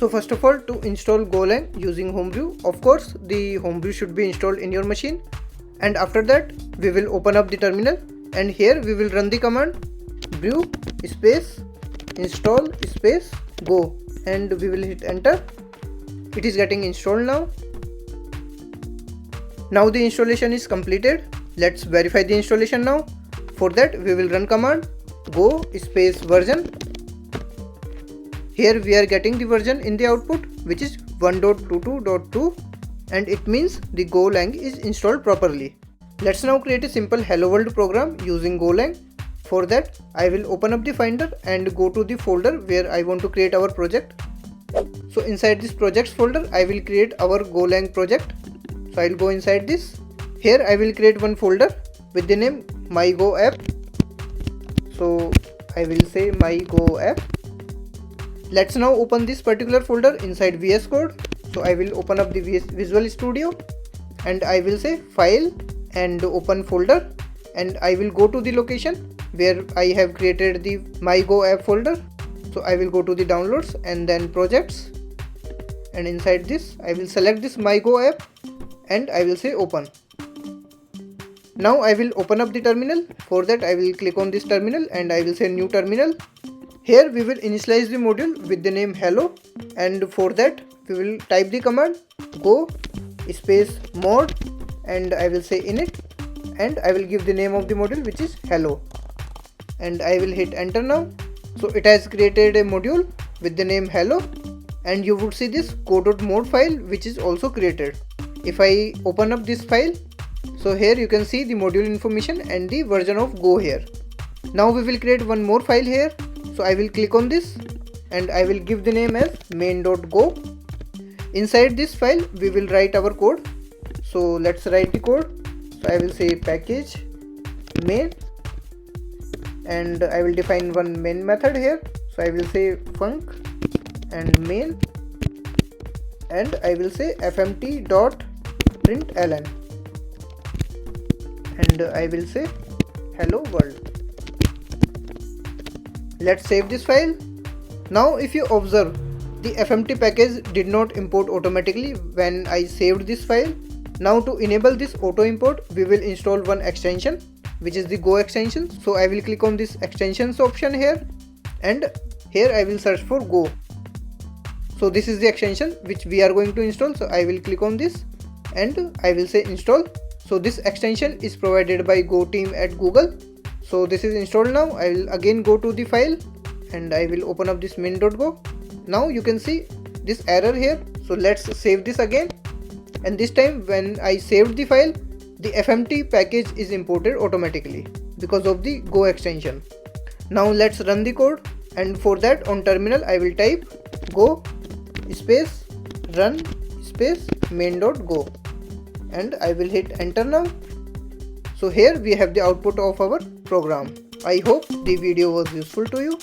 So first of all, to install GoLang using Homebrew, of course the Homebrew should be installed in your machine, and after that we will open up the terminal, and here we will run the command brew space install space go, and we will hit enter. It is getting installed now. Now the installation is completed. Let's verify the installation now. For that we will run command go space version. Here we are getting the version in the output, which is 1.22.2, and it means the GoLang is installed properly. Let's now create a simple Hello World program using GoLang. For that I will open up the Finder and go to the folder where I want to create our project. So inside this projects folder I will create our GoLang project. So I will go inside this. Here I will create one folder with the name myGoApp. So I will say myGoApp. Let's now open this particular folder inside VS Code. So I will open up the Visual Studio and I will say file and open folder, and I will go to the location where I have created the myGoApp folder. So I will go to the downloads and then projects, and inside this I will select this myGoApp and I will say open. Now I will open up the terminal. For that I will click on this terminal and I will say new terminal. Here we will initialize the module with the name hello, and for that we will type the command go space mod and I will say init, and I will give the name of the module, which is hello, and I will hit enter now. So it has created a module with the name hello, and you would see this go.mod file which is also created. If I open up this file, so here you can see the module information and the version of go here. Now we will create one more file here. So I will click on this and I will give the name as main.go. Inside this file we will write our code. So let's write the code. So I will say package main, and I will define one main method here. So I will say func and main, and I will say fmt.println, and I will say hello world. Let's save this file. Now if you observe, the fmt package did not import automatically when I saved this file. Now to enable this auto import, we will install one extension, which is the Go extension. So I will click on this extensions option here, and here I will search for Go. So this is the extension which we are going to install. So I will click on this and I will say install. So this extension is provided by Go team at Google. So this is installed now. I will again go to the file and I will open up this min.go. Now you can see this error here. So let's save this again, and this time when I saved the file, the fmt package is imported automatically because of the Go extension. Now let's run the code, and for that on terminal I will type go space run space main.go, and I will hit enter now. So here we have the output of our program. I hope the video was useful to you.